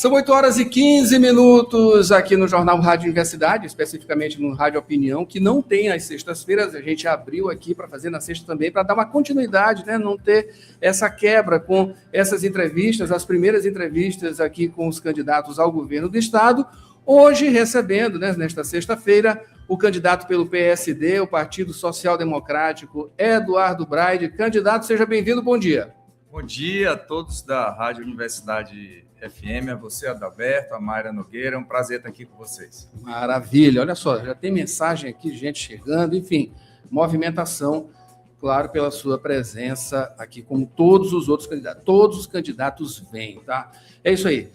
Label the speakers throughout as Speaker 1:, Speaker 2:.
Speaker 1: São 8h15 aqui no Jornal Rádio Universidade, especificamente no Rádio Opinião, que não tem às sextas-feiras. A gente abriu aqui para fazer na sexta também, para dar uma continuidade, né? Não ter essa quebra com essas entrevistas, as primeiras entrevistas aqui com os candidatos ao governo do Estado. Hoje, recebendo, né, nesta sexta-feira, o candidato pelo PSD, o Partido Social Democrático, Eduardo Braide. Candidato, seja bem-vindo, bom dia.
Speaker 2: Bom dia a todos da Rádio Universidade FM, a você, Adalberto, a Mayra Nogueira, é um prazer estar aqui com vocês.
Speaker 1: Maravilha, olha só, já tem mensagem aqui, gente chegando, enfim, movimentação, claro, pela sua presença aqui, como todos os outros candidatos. Todos os candidatos vêm, tá? É isso aí.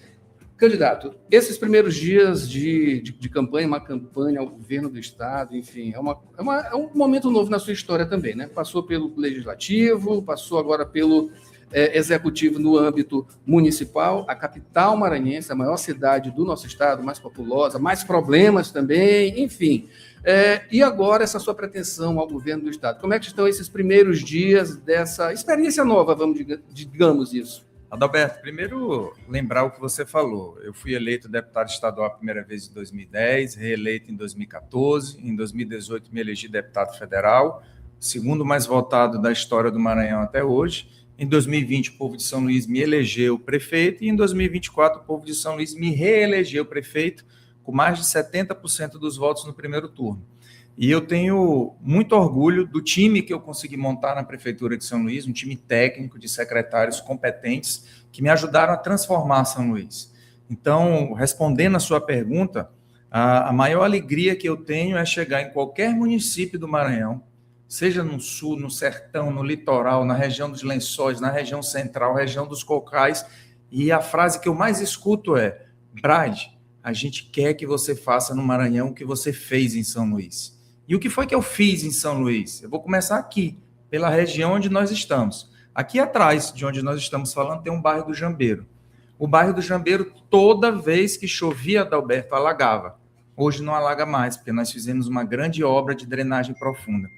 Speaker 1: Candidato, esses primeiros dias de campanha, uma campanha ao governo do Estado, enfim, é um momento novo na sua história também, né? Passou pelo Legislativo, passou agora pelo Executivo no âmbito municipal, a capital maranhense, a maior cidade do nosso estado, mais populosa, mais problemas também, enfim. E agora essa sua pretensão ao governo do Estado. Como é que estão esses primeiros dias dessa experiência nova, digamos isso?
Speaker 2: Adalberto, primeiro lembrar o que você falou. Eu fui eleito deputado estadual a primeira vez em 2010, reeleito em 2014, em 2018 me elegi deputado federal, segundo mais votado da história do Maranhão até hoje. Em 2020 o povo de São Luís me elegeu prefeito e em 2024 o povo de São Luís me reelegeu prefeito com mais de 70% dos votos no primeiro turno. E eu tenho muito orgulho do time que eu consegui montar na Prefeitura de São Luís, um time técnico de secretários competentes que me ajudaram a transformar São Luís. Então, respondendo a sua pergunta, a maior alegria que eu tenho é chegar em qualquer município do Maranhão, seja no sul, no sertão, no litoral, na região dos Lençóis, na região central, região dos Cocais, e a frase que eu mais escuto é: Braide, a gente quer que você faça no Maranhão o que você fez em São Luís. E o que foi que eu fiz em São Luís? Eu vou começar aqui, pela região onde nós estamos. Aqui atrás de onde nós estamos falando tem um bairro do Jambeiro. O bairro do Jambeiro, toda vez que chovia, Adalberto, alagava. Hoje não alaga mais, porque nós fizemos uma grande obra de drenagem profunda.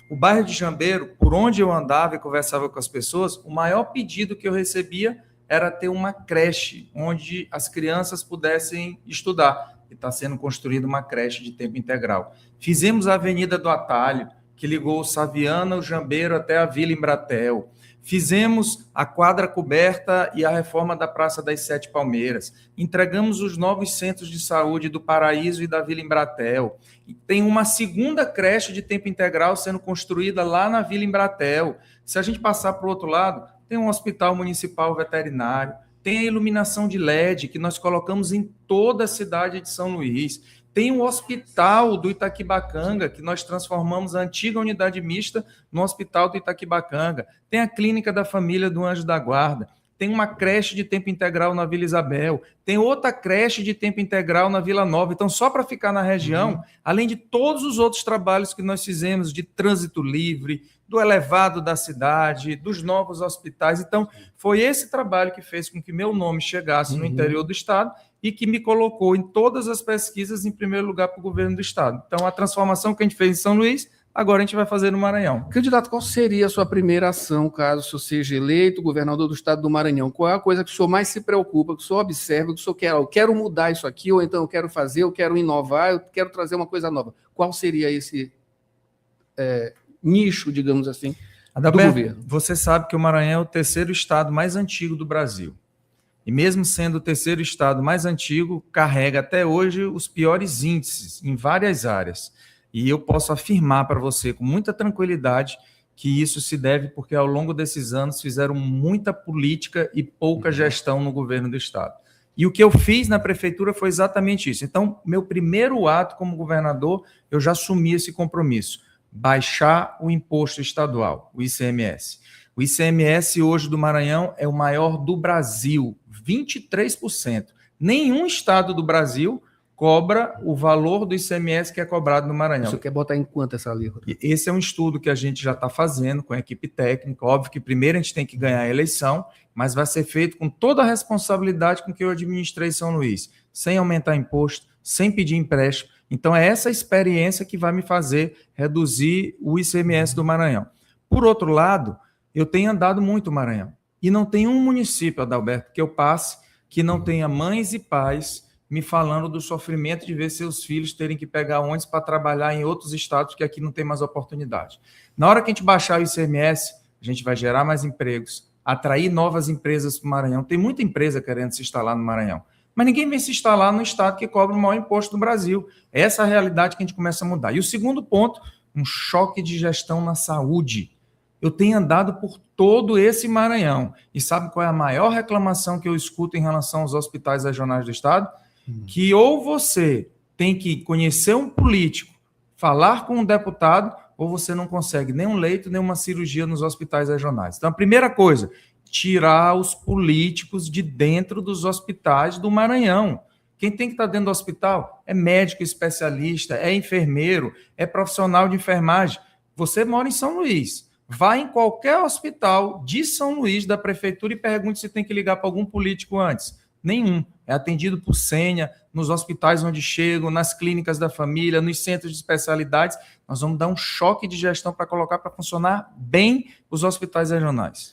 Speaker 2: O bairro de Jambeiro, por onde eu andava e conversava com as pessoas, o maior pedido que eu recebia era ter uma creche onde as crianças pudessem estudar. E está sendo construída uma creche de tempo integral. Fizemos a Avenida do Atalho, que ligou o Saviana, o Jambeiro até a Vila Embratel. Fizemos a quadra coberta e a reforma da Praça das Sete Palmeiras. Entregamos os novos centros de saúde do Paraíso e da Vila Embratel. E tem uma segunda creche de tempo integral sendo construída lá na Vila Embratel. Se a gente passar para o outro lado, tem um hospital municipal veterinário, tem a iluminação de LED que nós colocamos em toda a cidade de São Luís. Tem o hospital do Itaquibacanga, que nós transformamos a antiga unidade mista no hospital do Itaquibacanga. Tem a clínica da família do Anjo da Guarda. Tem uma creche de tempo integral na Vila Isabel. Tem outra creche de tempo integral na Vila Nova. Então, só para ficar na região, além de todos os outros trabalhos que nós fizemos de trânsito livre, do elevado da cidade, dos novos hospitais. Então, foi esse trabalho que fez com que meu nome chegasse no interior do Estado e que me colocou em todas as pesquisas em primeiro lugar para o governo do Estado. Então, a transformação que a gente fez em São Luís, agora a gente vai fazer no Maranhão.
Speaker 1: Candidato, qual seria a sua primeira ação, caso o senhor seja eleito governador do Estado do Maranhão? Qual é a coisa que o senhor mais se preocupa, que o senhor observa, que o senhor quer? Eu quero mudar isso aqui, ou então eu quero fazer, eu quero inovar, eu quero trazer uma coisa nova. Qual seria esse nicho, digamos assim,
Speaker 2: do governo? Você sabe que o Maranhão é o terceiro estado mais antigo do Brasil. E mesmo sendo o terceiro estado mais antigo, carrega até hoje os piores índices em várias áreas. E eu posso afirmar para você com muita tranquilidade que isso se deve porque ao longo desses anos fizeram muita política e pouca gestão no governo do estado. E o que eu fiz na prefeitura foi exatamente isso. Então, meu primeiro ato como governador, eu já assumi esse compromisso: baixar o imposto estadual, o ICMS. O ICMS hoje do Maranhão é o maior do Brasil, 23%. Nenhum estado do Brasil cobra o valor do ICMS que é cobrado no Maranhão.
Speaker 1: Você quer botar em quanto essa alíquota?
Speaker 2: Esse é um estudo que a gente já está fazendo com a equipe técnica. Óbvio que primeiro a gente tem que ganhar a eleição, mas vai ser feito com toda a responsabilidade com que eu administrei São Luís, sem aumentar imposto, sem pedir empréstimo. Então é essa experiência que vai me fazer reduzir o ICMS do Maranhão. Por outro lado, eu tenho andado muito no Maranhão. E não tem um município, Adalberto, que eu passe que não tenha mães e pais me falando do sofrimento de ver seus filhos terem que pegar ônibus para trabalhar em outros estados que aqui não tem mais oportunidade. Na hora que a gente baixar o ICMS, a gente vai gerar mais empregos, atrair novas empresas para o Maranhão. Tem muita empresa querendo se instalar no Maranhão, mas ninguém vem se instalar no estado que cobra o maior imposto do Brasil. Essa é a realidade que a gente começa a mudar. E o segundo ponto, um choque de gestão na saúde. Eu tenho andado por todo esse Maranhão. E sabe qual é a maior reclamação que eu escuto em relação aos hospitais regionais do estado? Que ou você tem que conhecer um político, falar com um deputado, ou você não consegue nem um leito, nem uma cirurgia nos hospitais regionais. Então, a primeira coisa, tirar os políticos de dentro dos hospitais do Maranhão. Quem tem que estar dentro do hospital é médico especialista, é enfermeiro, é profissional de enfermagem. Você mora em São Luís, vá em qualquer hospital de São Luís, da prefeitura, e pergunte se tem que ligar para algum político antes. Nenhum. É atendido por senha, nos hospitais onde chegam, nas clínicas da família, nos centros de especialidades. Nós vamos dar um choque de gestão para colocar para funcionar bem os hospitais regionais.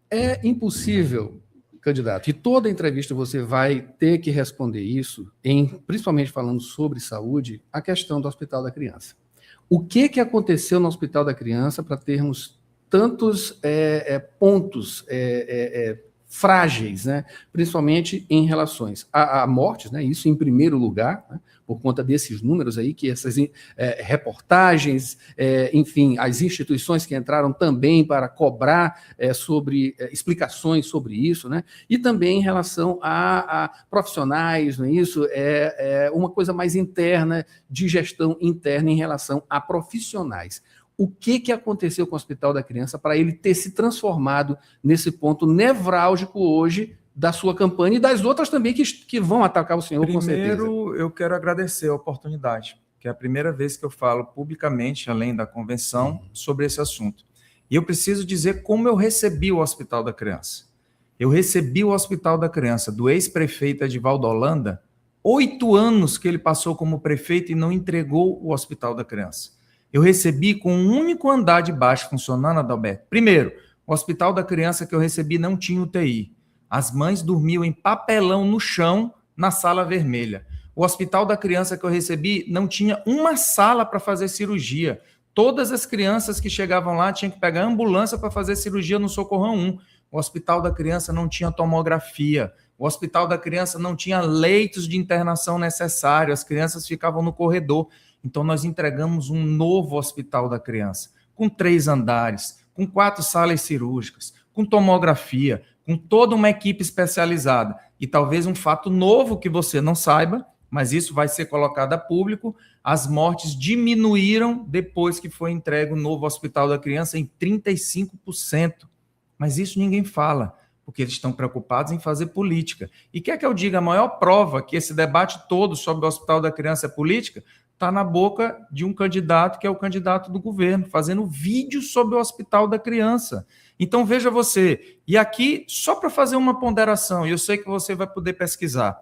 Speaker 1: É impossível, candidato, e toda entrevista você vai ter que responder isso, principalmente falando sobre saúde, a questão do Hospital da Criança. O que aconteceu no Hospital da Criança para termos tantos pontos frágeis, né? Principalmente em relações a mortes, né? Isso em primeiro lugar, né? Por conta desses números aí, que essas reportagens, enfim, as instituições que entraram também para cobrar sobre explicações sobre isso, né? E também em relação a profissionais, não é isso? Uma coisa mais interna, de gestão interna em relação a profissionais. O que aconteceu com o Hospital da Criança para ele ter se transformado nesse ponto nevrálgico hoje da sua campanha e das outras também que vão atacar o senhor, com certeza?
Speaker 2: Primeiro, eu quero agradecer a oportunidade, que é a primeira vez que eu falo publicamente, além da convenção, sobre esse assunto. E eu preciso dizer como eu recebi o Hospital da Criança. Eu recebi o Hospital da Criança do ex-prefeito Edivaldo Holanda, 8 anos que ele passou como prefeito e não entregou o Hospital da Criança. Eu recebi com um único andar de baixo funcionando, Adalberto. Primeiro, o Hospital da Criança que eu recebi não tinha UTI. As mães dormiam em papelão no chão, na sala vermelha. O Hospital da Criança que eu recebi não tinha uma sala para fazer cirurgia. Todas as crianças que chegavam lá tinham que pegar ambulância para fazer cirurgia no Socorrão 1. O Hospital da Criança não tinha tomografia. O Hospital da Criança não tinha leitos de internação necessários. As crianças ficavam no corredor. Então, nós entregamos um novo Hospital da Criança, com 3 andares, com 4 salas cirúrgicas, com tomografia, com toda uma equipe especializada. E talvez um fato novo que você não saiba, mas isso vai ser colocado a público, as mortes diminuíram depois que foi entregue o novo Hospital da Criança em 35%. Mas isso ninguém fala, porque eles estão preocupados em fazer política. E quer que eu diga, a maior prova que esse debate todo sobre o Hospital da Criança é política está na boca de um candidato que é o candidato do governo, fazendo vídeo sobre o Hospital da Criança. Então, veja você, e aqui, só para fazer uma ponderação, e eu sei que você vai poder pesquisar,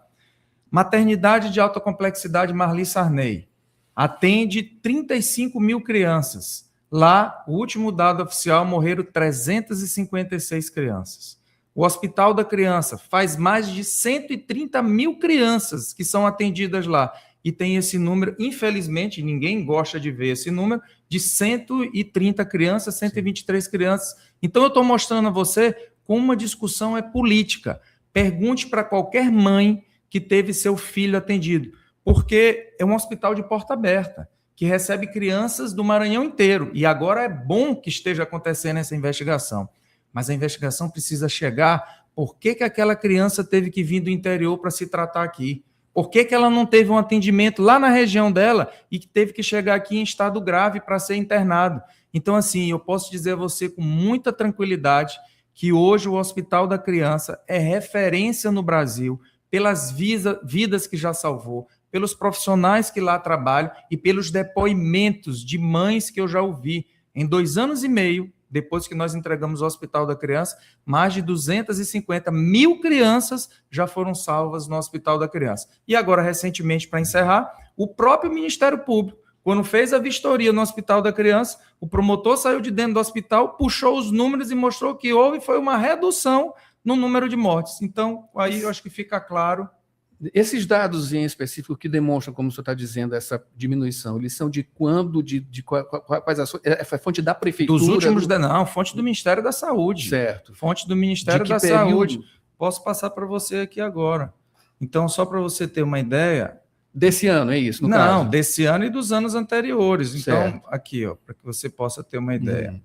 Speaker 2: Maternidade de Alta Complexidade Marli Sarney atende 35 mil crianças. Lá, o último dado oficial, morreram 356 crianças. O Hospital da Criança faz mais de 130 mil crianças que são atendidas lá. E tem esse número, infelizmente, ninguém gosta de ver esse número, de 130 crianças, 123 crianças. Então, eu estou mostrando a você como uma discussão é política. Pergunte para qualquer mãe que teve seu filho atendido, porque é um hospital de porta aberta, que recebe crianças do Maranhão inteiro. E agora é bom que esteja acontecendo essa investigação. Mas a investigação precisa chegar. Por que aquela criança teve que vir do interior para se tratar aqui? Por que ela não teve um atendimento lá na região dela e que teve que chegar aqui em estado grave para ser internado? Então, assim, eu posso dizer a você com muita tranquilidade que hoje o Hospital da Criança é referência no Brasil pelas vidas que já salvou, pelos profissionais que lá trabalham e pelos depoimentos de mães que eu já ouvi. Em 2 anos e meio, depois que nós entregamos o Hospital da Criança, mais de 250 mil crianças já foram salvas no Hospital da Criança. E agora, recentemente, para encerrar, o próprio Ministério Público, quando fez a vistoria no Hospital da Criança, o promotor saiu de dentro do hospital, puxou os números e mostrou que houve foi uma redução no número de mortes. Então, aí eu acho que fica claro.
Speaker 1: Esses dados em específico que demonstram, como o senhor está dizendo, essa diminuição, eles são de quando, quais ações? É fonte da prefeitura?
Speaker 2: Dos últimos, não, fonte do Ministério da Saúde.
Speaker 1: Certo.
Speaker 2: Fonte do Ministério da Saúde. Posso passar para você aqui agora. Então, só para você ter uma ideia...
Speaker 1: Desse ano, é isso?
Speaker 2: Não, desse ano e dos anos anteriores.
Speaker 1: Certo.
Speaker 2: Então, aqui, ó, para que você possa ter uma ideia.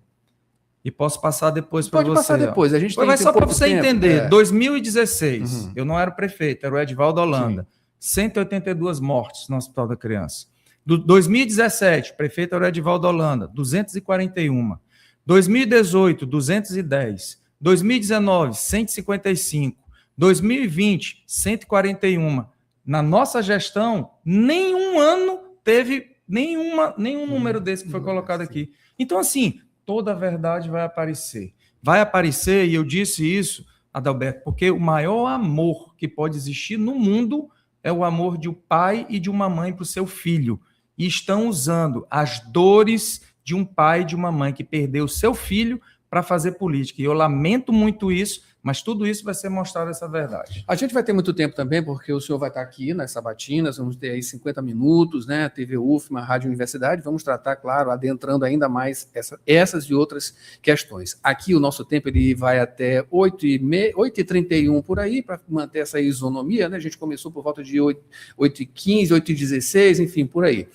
Speaker 2: E posso passar depois para você.
Speaker 1: Pode passar depois. A gente tem
Speaker 2: só para você entender. 2016,
Speaker 1: Uhum.
Speaker 2: eu não era o prefeito, era o Edivaldo Holanda. Sim. 182 mortes no Hospital da Criança. 2017, prefeito era o Edivaldo Holanda, 241. 2018, 210. 2019, 155. 2020, 141. Na nossa gestão, nenhum ano teve nenhum número desse que foi colocado aqui. Então, assim, toda a verdade vai aparecer. Vai aparecer, e eu disse isso, Adalberto, porque o maior amor que pode existir no mundo é o amor de um pai e de uma mãe para o seu filho. E estão usando as dores de um pai e de uma mãe que perdeu o seu filho para fazer política. E eu lamento muito isso, mas tudo isso vai ser mostrado essa verdade.
Speaker 1: A gente vai ter muito tempo também, porque o senhor vai estar aqui nas sabatinas, vamos ter aí 50 minutos, né? TV UFMA, Rádio Universidade, vamos tratar, claro, adentrando ainda mais essas e outras questões. Aqui o nosso tempo ele vai até 8h31 por aí, para manter essa isonomia, né? A gente começou por volta de 8h15, 8h16, enfim, por aí.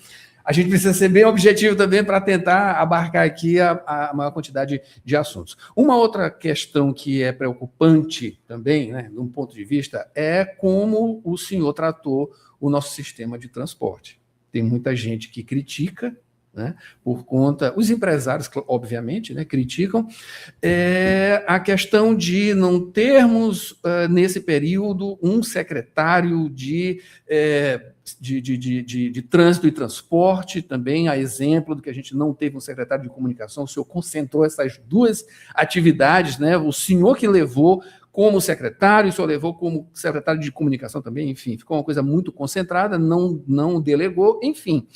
Speaker 1: A gente precisa ser bem objetivo também para tentar abarcar aqui a maior quantidade de assuntos. Uma outra questão que é preocupante também, né, de um ponto de vista, é como o senhor tratou o nosso sistema de transporte. Tem muita gente que critica, né, por conta... Os empresários, obviamente, né, criticam a questão de não termos, nesse período, um secretário de trânsito e transporte, também a exemplo do que a gente não teve um secretário de comunicação. O senhor concentrou essas duas atividades, né? O senhor que levou como secretário, o senhor levou como secretário de comunicação também, enfim, ficou uma coisa muito concentrada, não delegou, enfim.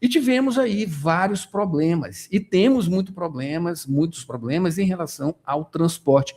Speaker 1: E tivemos aí vários problemas, e temos muitos problemas em relação ao transporte.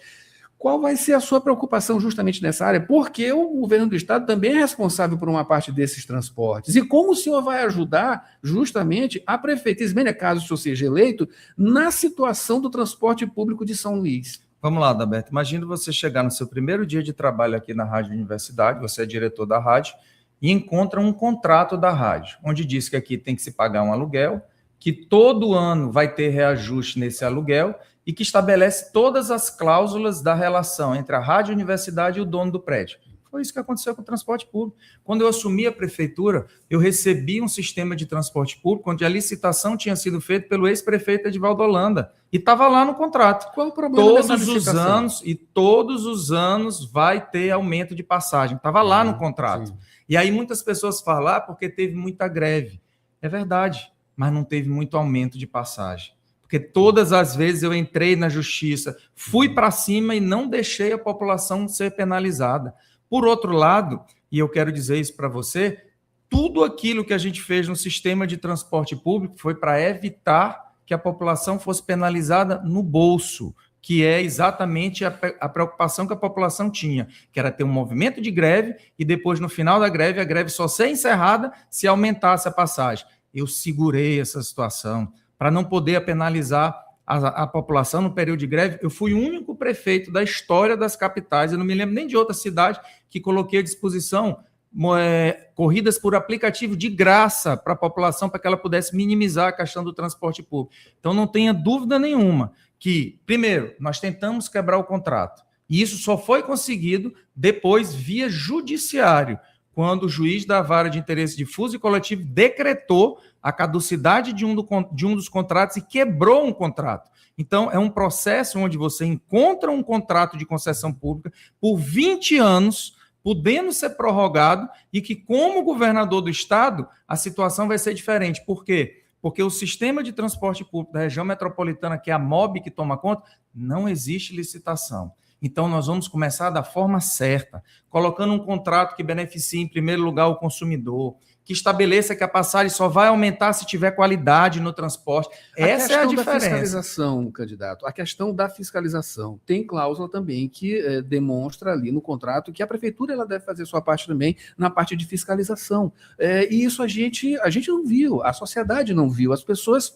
Speaker 1: Qual vai ser a sua preocupação justamente nessa área? Porque o governo do estado também é responsável por uma parte desses transportes. E como o senhor vai ajudar justamente a prefeita Ismênia, caso o senhor seja eleito, na situação do transporte público de São Luís?
Speaker 2: Vamos lá, Adalberto. Imagina você chegar no seu primeiro dia de trabalho aqui na Rádio Universidade, você é diretor da rádio, e encontra um contrato da rádio, onde diz que aqui tem que se pagar um aluguel, que todo ano vai ter reajuste nesse aluguel e que estabelece todas as cláusulas da relação entre a Rádio Universidade e o dono do prédio. Foi isso que aconteceu com o transporte público. Quando eu assumi a prefeitura, eu recebi um sistema de transporte público onde a licitação tinha sido feita pelo ex-prefeito Edivaldo Holanda e estava lá no contrato.
Speaker 1: Qual o problema dessa
Speaker 2: licitação? Todos os anos vai ter aumento de passagem. Estava lá no contrato. Sim. E aí muitas pessoas falam, porque teve muita greve. É verdade, mas não teve muito aumento de passagem. Porque todas as vezes eu entrei na justiça, fui para cima e não deixei a população ser penalizada. Por outro lado, e eu quero dizer isso para você, tudo aquilo que a gente fez no sistema de transporte público foi para evitar que a população fosse penalizada no bolso, que é exatamente a preocupação que a população tinha, que era ter um movimento de greve e depois, no final da greve, a greve só ser encerrada se aumentasse a passagem. Eu segurei essa situação para não poder penalizar a população no período de greve. Eu fui o único prefeito da história das capitais, eu não me lembro nem de outra cidade, que coloquei à disposição corridas por aplicativo de graça para a população, para que ela pudesse minimizar a questão do transporte público. Então, não tenha dúvida nenhuma que, primeiro, nós tentamos quebrar o contrato, e isso só foi conseguido depois via judiciário, quando o juiz da Vara de Interesse Difuso e Coletivo decretou a caducidade de um dos contratos e quebrou um contrato. Então, é um processo onde você encontra um contrato de concessão pública por 20 anos, podendo ser prorrogado, e que, como governador do estado, a situação vai ser diferente. Por quê? Porque o sistema de transporte público da região metropolitana, que é a MOB que toma conta, não existe licitação. Então, nós vamos começar da forma certa, colocando um contrato que beneficie, em primeiro lugar, o consumidor, que estabeleça que a passagem só vai aumentar se tiver qualidade no transporte. Essa é a diferença.
Speaker 1: Da fiscalização, candidato, a questão da fiscalização. Tem cláusula também que demonstra ali no contrato que a prefeitura ela deve fazer sua parte também na parte de fiscalização. E isso a gente não viu, a sociedade não viu, as pessoas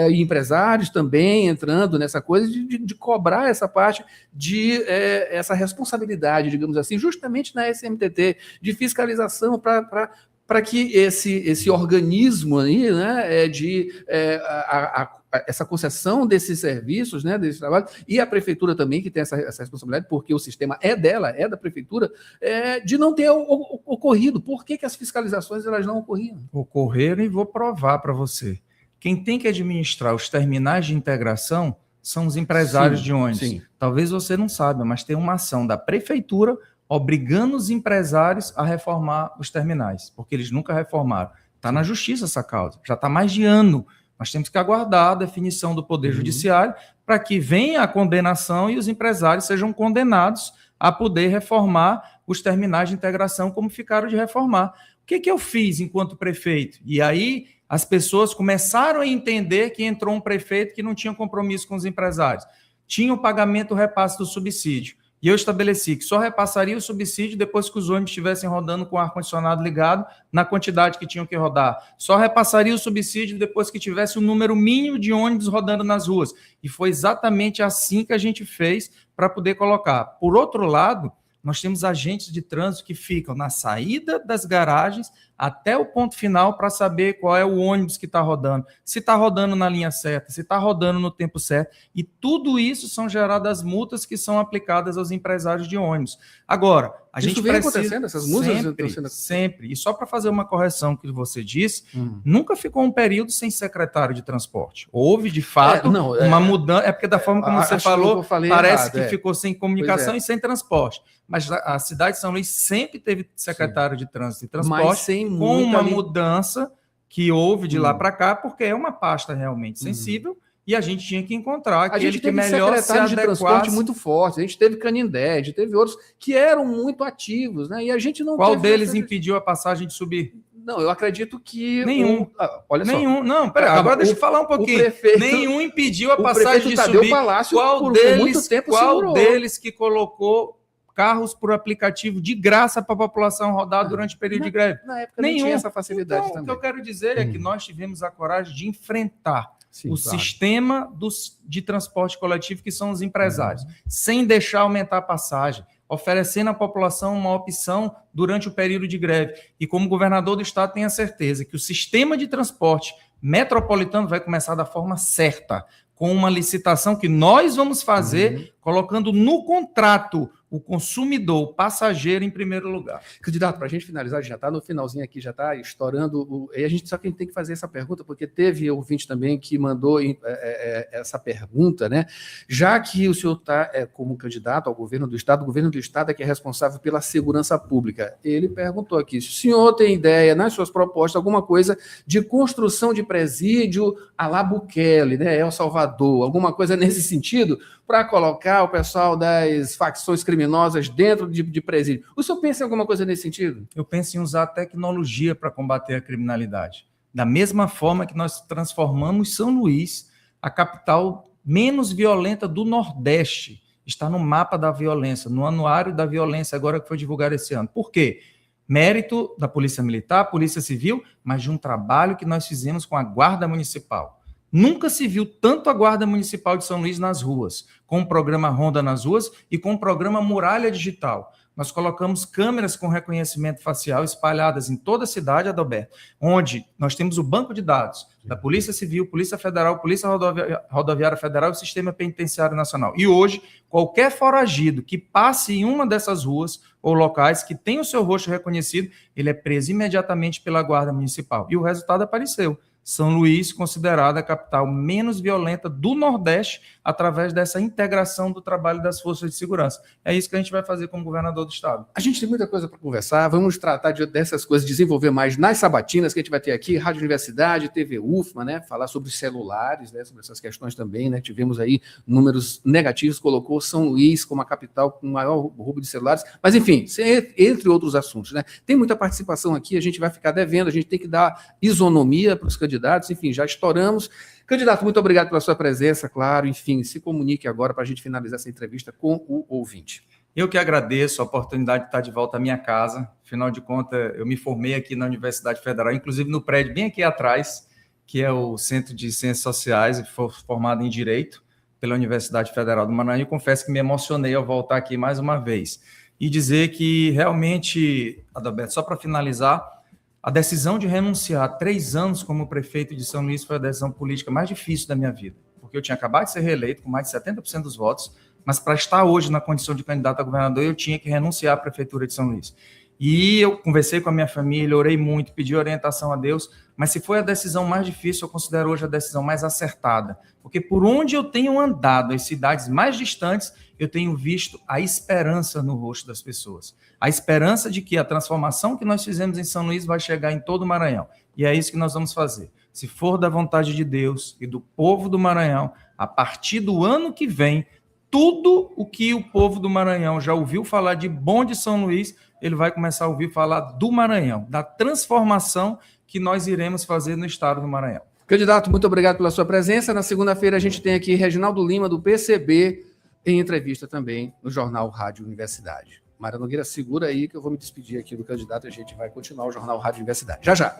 Speaker 1: e empresários também entrando nessa coisa de cobrar essa parte de essa responsabilidade, digamos assim, justamente na SMTT, de fiscalização para que esse organismo aí, né, essa concessão desses serviços, né, desse trabalho, e a prefeitura também, que tem essa responsabilidade, porque o sistema é dela, é da prefeitura, de não ter ocorrido. Por que as fiscalizações elas não ocorriam?
Speaker 2: Ocorreram, e vou provar para você. Quem tem que administrar os terminais de integração são os empresários de ônibus. Sim. Talvez você não saiba, mas tem uma ação da prefeitura obrigando os empresários a reformar os terminais, porque eles nunca reformaram. Está na justiça essa causa, já está mais de ano. Nós temos que aguardar a definição do Poder Judiciário para que venha a condenação e os empresários sejam condenados a poder reformar os terminais de integração como ficaram de reformar. O que eu fiz enquanto prefeito? E aí as pessoas começaram a entender que entrou um prefeito que não tinha compromisso com os empresários. Tinha o pagamento, o repasse do subsídio. E eu estabeleci que só repassaria o subsídio depois que os ônibus estivessem rodando com o ar-condicionado ligado na quantidade que tinham que rodar. Só repassaria o subsídio depois que tivesse o número mínimo de ônibus rodando nas ruas. E foi exatamente assim que a gente fez para poder colocar. Por outro lado, nós temos agentes de trânsito que ficam na saída das garagens até o ponto final para saber qual é o ônibus que está rodando, se está rodando na linha certa, se está rodando no tempo certo, e tudo isso são geradas multas que são aplicadas aos empresários de ônibus. Agora, a gente precisa... acontecendo, essas multas? Sempre. E só para fazer uma correção que você disse, nunca ficou um período sem secretário de transporte. Houve, de fato, uma mudança, porque da forma como você falou, parece errado, que ficou sem comunicação e sem transporte. Mas a cidade de São Luís sempre teve secretário de trânsito e transporte, com uma mudança que houve de lá para cá, porque é uma pasta realmente sensível, e a gente tinha que encontrar aquele que melhor se adequasse. De transporte
Speaker 1: muito forte, a gente teve Canindé, a gente teve outros que eram muito ativos, né? E a gente não...
Speaker 2: Qual deles impediu a passagem de subir?
Speaker 1: Não, eu acredito que...
Speaker 2: Nenhum.
Speaker 1: Olha só.
Speaker 2: Nenhum. Não, peraí, agora deixa eu falar um pouquinho. Nenhum impediu a passagem de subir. Qual deles que colocou carros por aplicativo de graça para a população rodar durante o período de greve?
Speaker 1: Na época não tinha essa facilidade também.
Speaker 2: O que eu quero dizer é que nós tivemos a coragem de enfrentar sistema de transporte coletivo, que são os empresários, sem deixar aumentar a passagem, oferecendo à população uma opção durante o período de greve. E como governador do estado, tenho a certeza que o sistema de transporte metropolitano vai começar da forma certa, com uma licitação que nós vamos fazer, colocando no contrato o consumidor, o passageiro em primeiro lugar.
Speaker 1: Candidato, para a gente finalizar, já está no finalzinho aqui, já está estourando. E a gente só que tem que fazer essa pergunta, porque teve ouvinte também que mandou essa pergunta, né? Já que o senhor está como candidato ao governo do estado, o governo do estado é que é responsável pela segurança pública. Ele perguntou aqui se o senhor tem ideia, nas suas propostas, alguma coisa de construção de presídio à la Bukele, né? El Salvador, alguma coisa nesse sentido, para colocar o pessoal das facções criminosas dentro de presídio. O senhor pensa em alguma coisa nesse sentido?
Speaker 2: Eu penso em usar a tecnologia para combater a criminalidade. Da mesma forma que nós transformamos São Luís, a capital menos violenta do Nordeste. Está no mapa da violência, no anuário da violência, agora que foi divulgado esse ano. Por quê? Mérito da Polícia Militar, Polícia Civil, mas de um trabalho que nós fizemos com a Guarda Municipal. Nunca se viu tanto a Guarda Municipal de São Luís nas ruas, com o programa Ronda nas Ruas e com o programa Muralha Digital. Nós colocamos câmeras com reconhecimento facial espalhadas em toda a cidade, Adalberto, onde nós temos o banco de dados da Polícia Civil, Polícia Federal, Polícia Rodoviária Federal e o Sistema Penitenciário Nacional. E hoje, qualquer foragido que passe em uma dessas ruas ou locais que tenha o seu rosto reconhecido, ele é preso imediatamente pela Guarda Municipal. E o resultado apareceu. São Luís considerada a capital menos violenta do Nordeste através dessa integração do trabalho das forças de segurança. É isso que a gente vai fazer como governador do estado.
Speaker 1: A gente tem muita coisa para conversar, vamos tratar dessas coisas, desenvolver mais nas sabatinas que a gente vai ter aqui, Rádio Universidade, TV UFMA, né? Falar sobre os celulares, né? Sobre essas questões também, né? Tivemos aí números negativos, colocou São Luís como a capital com maior roubo de celulares, mas enfim, entre outros assuntos, né? Tem muita participação aqui, a gente vai ficar devendo, a gente tem que dar isonomia para os candidatos, enfim, já estouramos. Candidato, muito obrigado pela sua presença, claro, enfim, se comunique agora para a gente finalizar essa entrevista com o ouvinte.
Speaker 2: Eu que agradeço a oportunidade de estar de volta à minha casa, afinal de contas, eu me formei aqui na Universidade Federal, inclusive no prédio bem aqui atrás, que é o Centro de Ciências Sociais, e fui formado em Direito pela Universidade Federal do Maranhão, e confesso que me emocionei ao voltar aqui mais uma vez. E dizer que realmente, Adalberto, só para finalizar, a decisão de renunciar a 3 anos como prefeito de São Luís foi a decisão política mais difícil da minha vida, porque eu tinha acabado de ser reeleito com mais de 70% dos votos, mas para estar hoje na condição de candidato a governador, eu tinha que renunciar à prefeitura de São Luís. E eu conversei com a minha família, orei muito, pedi orientação a Deus, mas se foi a decisão mais difícil, eu considero hoje a decisão mais acertada, porque por onde eu tenho andado, as cidades mais distantes, eu tenho visto a esperança no rosto das pessoas. A esperança de que a transformação que nós fizemos em São Luís vai chegar em todo o Maranhão. E é isso que nós vamos fazer. Se for da vontade de Deus e do povo do Maranhão, a partir do ano que vem, tudo o que o povo do Maranhão já ouviu falar de bom de São Luís, ele vai começar a ouvir falar do Maranhão, da transformação que nós iremos fazer no estado do Maranhão.
Speaker 1: Candidato, muito obrigado pela sua presença. Na segunda-feira a gente tem aqui Reginaldo Lima, do PCB, em entrevista também no Jornal Rádio Universidade. Mara Nogueira, segura aí que eu vou me despedir aqui do candidato e a gente vai continuar o Jornal Rádio Universidade. Já, já.